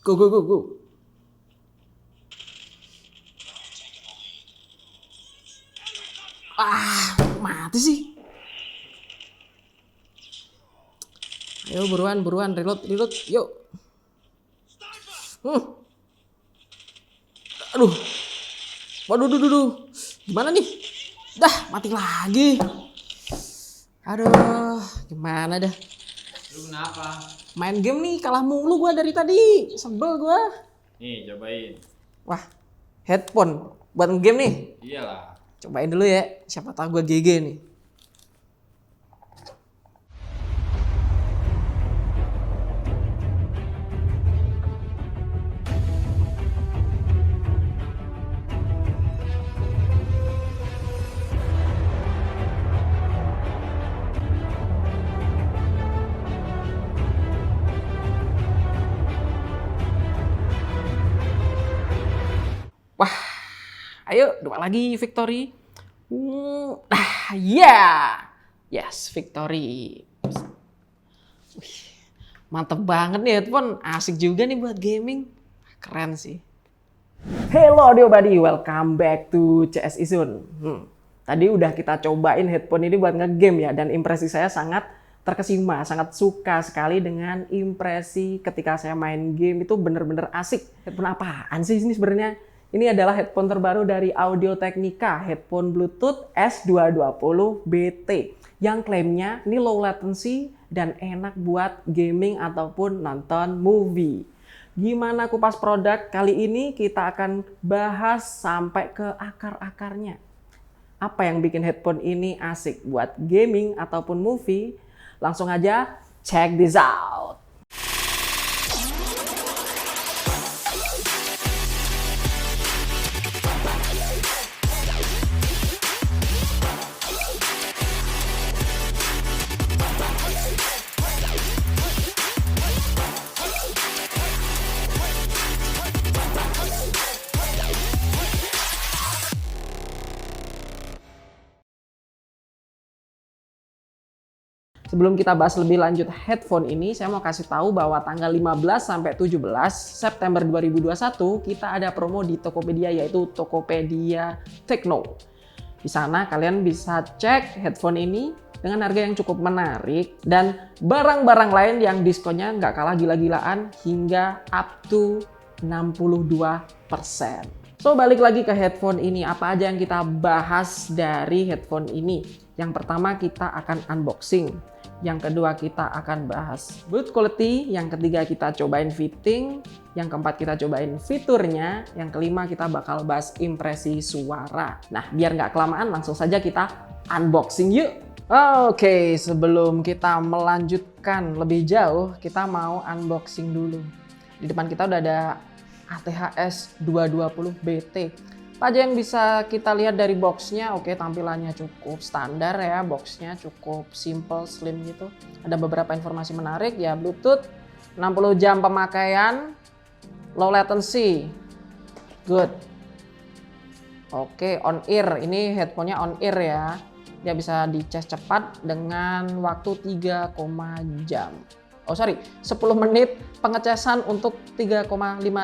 Go, go, go, go. Mati sih. Ayo buruan, reload, yuk. Aduh. Waduh, gimana nih? Dah, mati lagi. Aduh, gimana dah? Lu kenapa? Main game nih kalah mulu gua dari tadi. Sebel gua. Nih, cobain. Wah, headphone buat game nih. Iyalah. Cobain dulu ya. Siapa tahu gua GG nih. Wah, ayo dua lagi victory. Yes, victory. Wih, mantep banget nih headphone, asik juga nih buat gaming. Keren sih. Hello audio buddy, welcome back to CS Izun. Tadi udah kita cobain headphone ini buat ngegame ya, dan impresi saya sangat terkesima, sangat suka sekali dengan impresi ketika saya main game itu bener-bener asik. Headphone apaan sih ini sebenarnya? Ini adalah headphone terbaru dari Audio Technica, headphone Bluetooth S220 BT yang klaimnya ini low latency dan enak buat gaming ataupun nonton movie. Gimana kupas produk kali ini? Kita akan bahas sampai ke akar-akarnya. Apa yang bikin headphone ini asik buat gaming ataupun movie? Langsung aja check this out. Sebelum kita bahas lebih lanjut headphone ini, saya mau kasih tahu bahwa tanggal 15 sampai 17 September 2021 kita ada promo di Tokopedia, yaitu Tokopedia Techno. Di sana kalian bisa cek headphone ini dengan harga yang cukup menarik dan barang-barang lain yang diskonnya nggak kalah gila-gilaan hingga up to 62%. So, balik lagi ke headphone ini. Apa aja yang kita bahas dari headphone ini? Yang pertama kita akan unboxing. Yang kedua kita akan bahas build quality. Yang ketiga kita cobain fitting. Yang keempat kita cobain fiturnya. Yang kelima kita bakal bahas impresi suara. Nah, biar nggak kelamaan langsung saja kita unboxing yuk. Oke, sebelum kita melanjutkan lebih jauh, kita mau unboxing dulu. Di depan kita udah ada ATH S220 BT. Apa aja yang bisa kita lihat dari boxnya? Oke, tampilannya cukup standar ya, boxnya cukup simple, slim gitu. Ada beberapa informasi menarik ya, Bluetooth, 60 jam pemakaian, low latency, good. Oke, on ear, ini headphone-nya on ear ya. Dia bisa dicas cepat dengan waktu 3, jam. 10 menit pengecasan untuk 3,5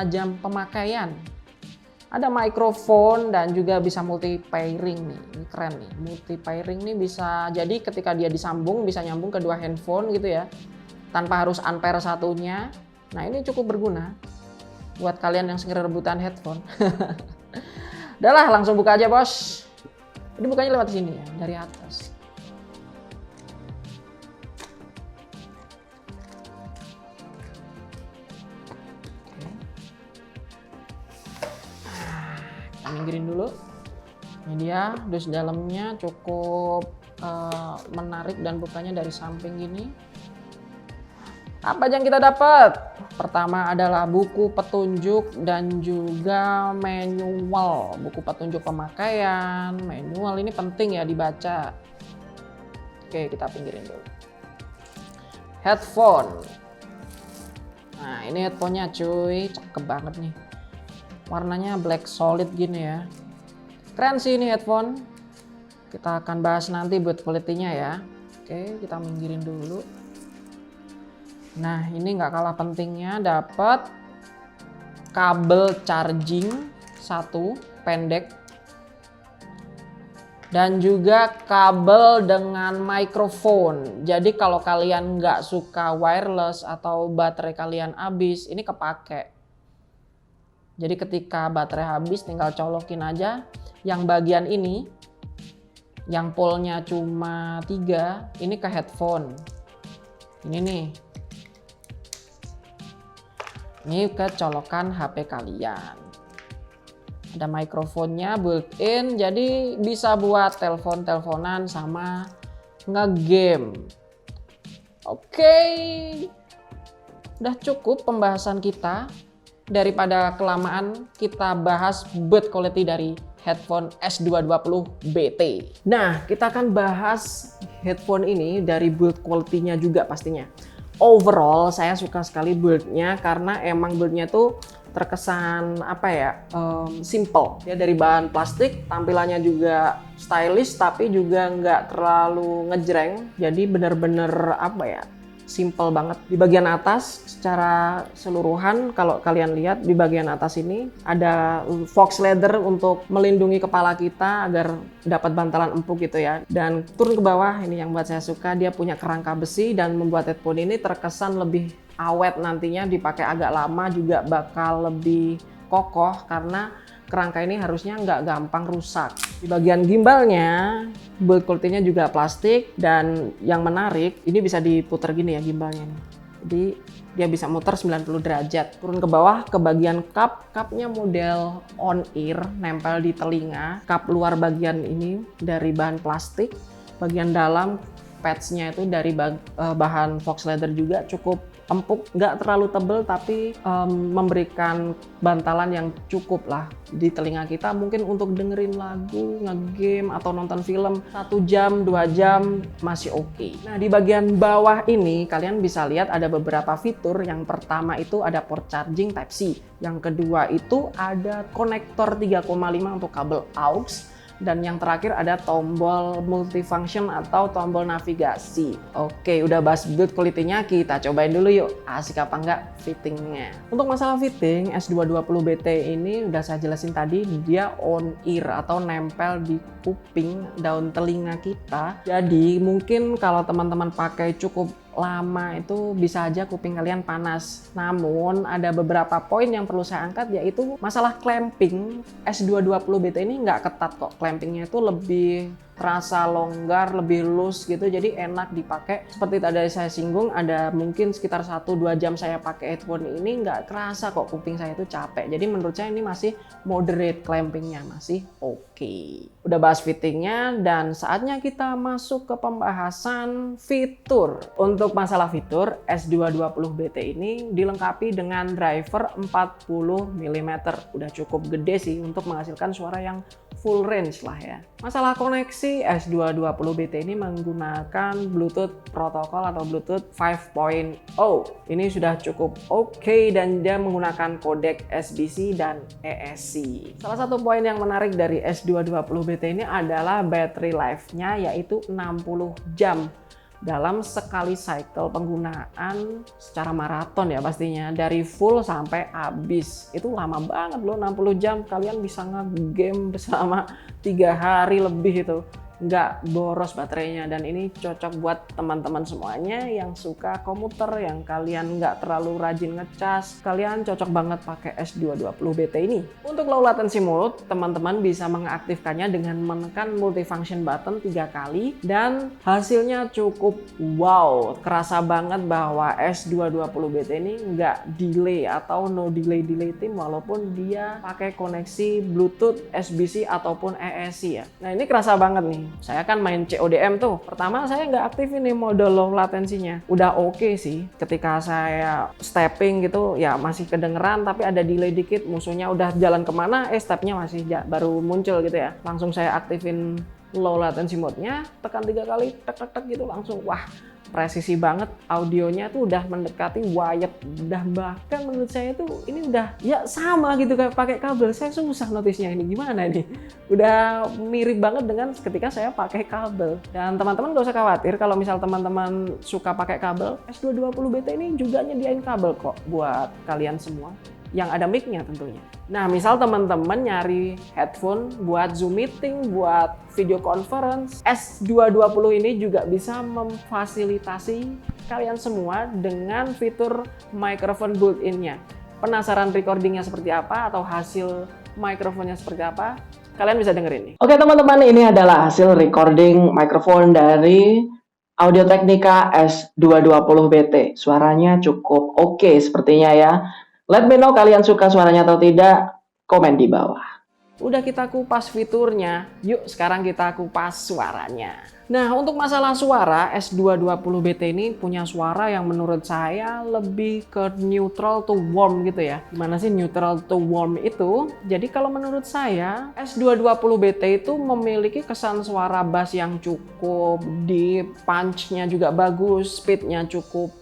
jam pemakaian. Ada mikrofon dan juga bisa multi pairing nih. Ini keren nih. Multi pairing nih bisa jadi ketika dia disambung bisa nyambung ke dua handphone gitu ya. Tanpa harus unpair satunya. Nah, ini cukup berguna buat kalian yang segera rebutan headphone. Udah lah, langsung buka aja, Bos. Ini bukanya lewat sini ya, dari atas. Minggirin dulu. Ini dia, dus dalamnya cukup menarik dan bukanya dari samping gini. Apa yang kita dapat? Pertama adalah buku petunjuk dan juga manual. Buku petunjuk pemakaian, manual ini penting ya dibaca. Oke, kita pinggirin dulu. Headphone. Nah, ini headphone-nya cuy, cakep banget nih. Warnanya black solid gini ya. Keren sih ini headphone. Kita akan bahas nanti buat quality-nya ya. Oke, kita minggirin dulu. Nah, ini nggak kalah pentingnya dapat kabel charging satu pendek, dan juga kabel dengan mikrofon. Jadi kalau kalian nggak suka wireless atau baterai kalian habis, ini kepake. Jadi ketika baterai habis tinggal colokin aja. Yang bagian ini, yang polnya cuma 3, ini ke headphone. Ini nih. Ini ke colokan HP kalian. Ada mikrofonnya built-in, jadi bisa buat telepon-teleponan sama nge-game. Oke, udah cukup pembahasan kita. Daripada kelamaan, kita bahas build quality dari headphone S220 BT. Nah, kita akan bahas headphone ini dari build quality-nya juga pastinya. Overall, saya suka sekali build-nya karena emang build-nya tuh terkesan simple. Dia dari bahan plastik, tampilannya juga stylish tapi juga nggak terlalu ngejreng. Jadi bener-bener simple banget. Di bagian atas secara keseluruhan kalau kalian lihat di bagian atas ini ada fox leather untuk melindungi kepala kita agar dapat bantalan empuk gitu ya. Dan turun ke bawah, ini yang buat saya suka, dia punya kerangka besi dan membuat headphone ini terkesan lebih awet, nantinya dipakai agak lama juga bakal lebih kokoh karena kerangka ini harusnya nggak gampang rusak. Di bagian gimbalnya, build quality-nya juga plastik, dan yang menarik, ini bisa diputar gini ya gimbalnya nih. Jadi dia bisa muter 90 derajat. Turun ke bawah ke bagian cupnya model on ear, nempel di telinga. Cup luar bagian ini dari bahan plastik, bagian dalam pads-nya itu dari bahan fox leather juga, cukup empuk, nggak terlalu tebel tapi memberikan bantalan yang cukup lah di telinga kita, mungkin untuk dengerin lagu, nge-game atau nonton film 1 jam, 2 jam masih oke. Nah, di bagian bawah ini kalian bisa lihat ada beberapa fitur. Yang pertama itu ada port charging Type-C, yang kedua itu ada konektor 3,5 untuk kabel aux, dan yang terakhir ada tombol multifunction atau tombol navigasi. Oke, udah bahas build quality-nya, kita cobain dulu yuk. Asik apa enggak fittingnya. Untuk masalah fitting, S220 BT ini udah saya jelasin tadi, dia on ear atau nempel di kuping, daun telinga kita. Jadi mungkin kalau teman-teman pakai cukup lama itu bisa aja kuping kalian panas. Namun ada beberapa poin yang perlu saya angkat, yaitu masalah clamping. S220 BT ini nggak ketat kok, clampingnya itu lebih terasa longgar, lebih loose gitu, jadi enak dipakai. Seperti tadi saya singgung, ada mungkin sekitar 1-2 jam saya pakai headphone ini nggak kerasa kok kuping saya itu capek. Jadi menurut saya ini masih moderate clampingnya, masih oke. Udah bahas fittingnya, dan saatnya kita masuk ke pembahasan fitur. Untuk masalah fitur, S220 BT ini dilengkapi dengan driver 40 mm. Udah cukup gede sih untuk menghasilkan suara yang full range lah ya. Masalah koneksi, S220 BT ini menggunakan Bluetooth protokol atau Bluetooth 5.0. Ini sudah cukup oke, dan dia menggunakan kodek SBC dan ESC. Salah satu poin yang menarik dari S220 BT ini adalah battery life-nya, yaitu 60 jam. Dalam sekali cycle penggunaan secara maraton ya pastinya, dari full sampai habis. Itu lama banget loh, 60 jam kalian bisa nge-game selama 3 hari lebih itu. Nggak boros baterainya, dan ini cocok buat teman-teman semuanya yang suka komuter, yang kalian nggak terlalu rajin ngecas. Kalian cocok banget pakai S220 BT ini. Untuk low latency mode, teman-teman bisa mengaktifkannya dengan menekan multifunction button 3 kali, dan hasilnya cukup wow. Kerasa banget bahwa S220 BT ini nggak delay atau no delay tim, walaupun dia pakai koneksi Bluetooth, SBC ataupun ESC ya. Nah, ini kerasa banget nih. Saya kan main CODM tuh. Pertama saya nggak aktif ini mode low latensinya. Udah oke sih. Ketika saya stepping gitu ya masih kedengeran, tapi ada delay dikit. Musuhnya udah jalan kemana, stepnya masih baru muncul gitu ya. Langsung saya aktifin low latency mode-nya, tekan 3 kali, tek gitu langsung. Wah, presisi banget, audionya tuh udah mendekati wired, udah bahkan menurut saya tuh ini udah ya sama gitu kayak pakai kabel. Saya susah notisnya ini gimana nih, udah mirip banget dengan ketika saya pakai kabel. Dan teman-teman gak usah khawatir kalau misal teman-teman suka pakai kabel, S220 BT ini juga nyediain kabel kok buat kalian semua. yang ada mic-nya tentunya. Nah, misal teman-teman nyari headphone buat Zoom meeting, buat video conference, S220 ini juga bisa memfasilitasi kalian semua dengan fitur microphone built-in-nya. Penasaran recordingnya seperti apa atau hasil mikrofonnya seperti apa? Kalian bisa dengerin nih. Oke teman-teman, ini adalah hasil recording mikrofon dari Audio-Technica S220BT. Suaranya cukup oke sepertinya ya. Let me know kalian suka suaranya atau tidak, komen di bawah. Udah kita kupas fiturnya, yuk sekarang kita kupas suaranya. Nah, untuk masalah suara, S220BT ini punya suara yang menurut saya lebih ke neutral to warm gitu ya. Gimana sih neutral to warm itu? Jadi kalau menurut saya, S220BT itu memiliki kesan suara bass yang cukup deep, punch-nya juga bagus, speed-nya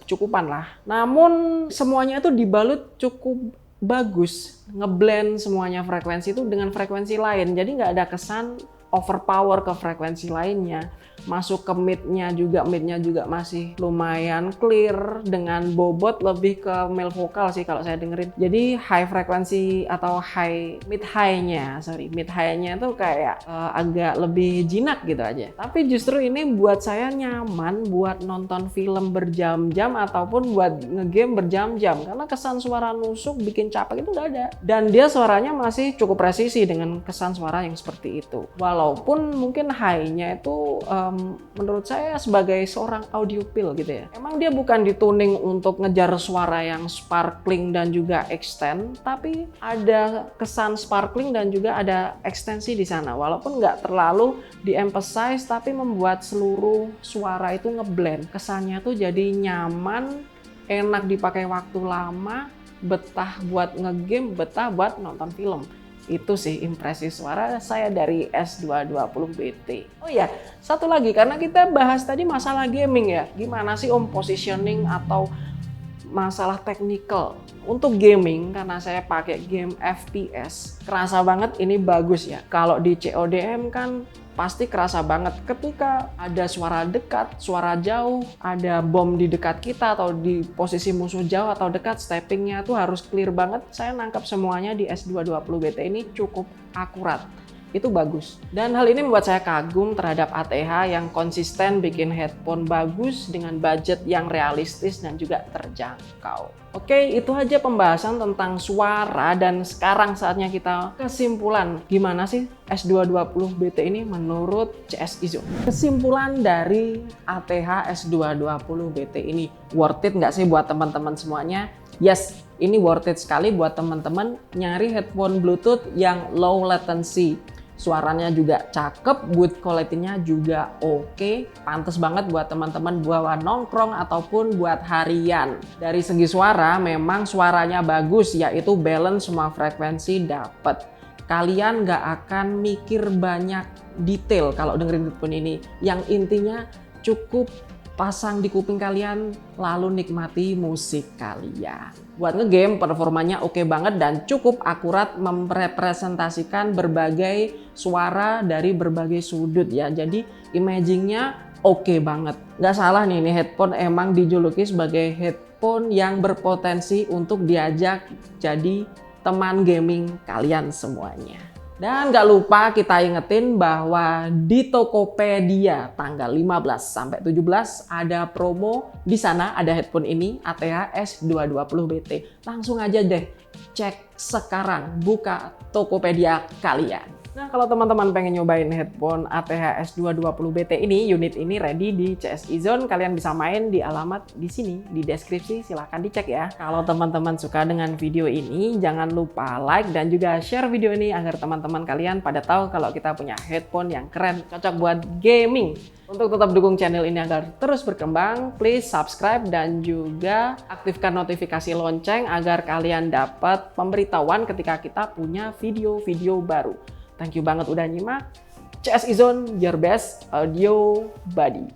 cukupan lah. Namun semuanya itu dibalut cukup bagus, ngeblend semuanya frekuensi itu dengan frekuensi lain. Jadi nggak ada kesan overpower ke frekuensi lainnya. Masuk ke midnya juga masih lumayan clear, dengan bobot lebih ke male vokal sih kalau saya dengerin. Jadi high frekuensi atau mid high-nya itu kayak agak lebih jinak gitu aja. Tapi justru ini buat saya nyaman buat nonton film berjam-jam ataupun buat ngegame berjam-jam, karena kesan suara nusuk bikin capek itu nggak ada. Dan dia suaranya masih cukup presisi dengan kesan suara yang seperti itu. Walaupun mungkin high-nya itu menurut saya sebagai seorang audiophile gitu ya, emang dia bukan dituning untuk ngejar suara yang sparkling dan juga extend, tapi ada kesan sparkling dan juga ada ekstensi di sana. Walaupun nggak terlalu di-emphasize, tapi membuat seluruh suara itu ngeblend. Kesannya tuh jadi nyaman, enak dipakai waktu lama, betah buat ngegame, betah buat nonton film. Itu sih impresi suara saya dari S220BT. Oh ya, satu lagi, karena kita bahas tadi masalah gaming ya. Gimana sih Om positioning atau masalah technical untuk gaming, karena saya pakai game FPS, kerasa banget ini bagus ya. Kalau di CODM kan pasti kerasa banget ketika ada suara dekat, suara jauh, ada bom di dekat kita atau di posisi musuh jauh atau dekat, steppingnya tuh harus clear banget. Saya nangkap semuanya di S220BT ini cukup akurat. Itu bagus. Dan hal ini membuat saya kagum terhadap ATH yang konsisten bikin headphone bagus dengan budget yang realistis dan juga terjangkau. Oke, itu aja pembahasan tentang suara, dan sekarang saatnya kita kesimpulan. Gimana sih S220BT ini menurut CS Izone? Kesimpulan dari ATH S220BT ini, worth it nggak sih buat teman-teman semuanya? Yes, ini worth it sekali buat teman-teman nyari headphone Bluetooth yang low latency. Suaranya juga cakep, build quality-nya juga oke, pantes banget buat teman-teman bawa nongkrong ataupun buat harian. Dari segi suara, memang suaranya bagus, yaitu balance semua frekuensi dapet. Kalian nggak akan mikir banyak detail kalau dengerin headphone ini. Yang intinya cukup pasang di kuping kalian, lalu nikmati musik kalian. Buat ngegame, performanya oke banget dan cukup akurat merepresentasikan berbagai suara dari berbagai sudut ya. Jadi imagingnya oke banget. Nggak salah nih, ini headphone emang dijuluki sebagai headphone yang berpotensi untuk diajak jadi teman gaming kalian semuanya. Dan nggak lupa kita ingetin bahwa di Tokopedia tanggal 15 sampai 17 ada promo. Di sana ada headphone ini ATH S220BT. Langsung aja deh cek sekarang, buka Tokopedia kalian. Nah, kalau teman-teman pengen nyobain headphone ATH S220BT ini, unit ini ready di CS Izone. Kalian bisa main di alamat di sini, di deskripsi, silahkan dicek ya. Kalau teman-teman suka dengan video ini, jangan lupa like dan juga share video ini agar teman-teman kalian pada tahu kalau kita punya headphone yang keren, cocok buat gaming. Untuk tetap dukung channel ini agar terus berkembang, please subscribe dan juga aktifkan notifikasi lonceng agar kalian dapat pemberitahuan ketika kita punya video-video baru. Thank you banget udah nyimak. CS Izone, your best audio buddy.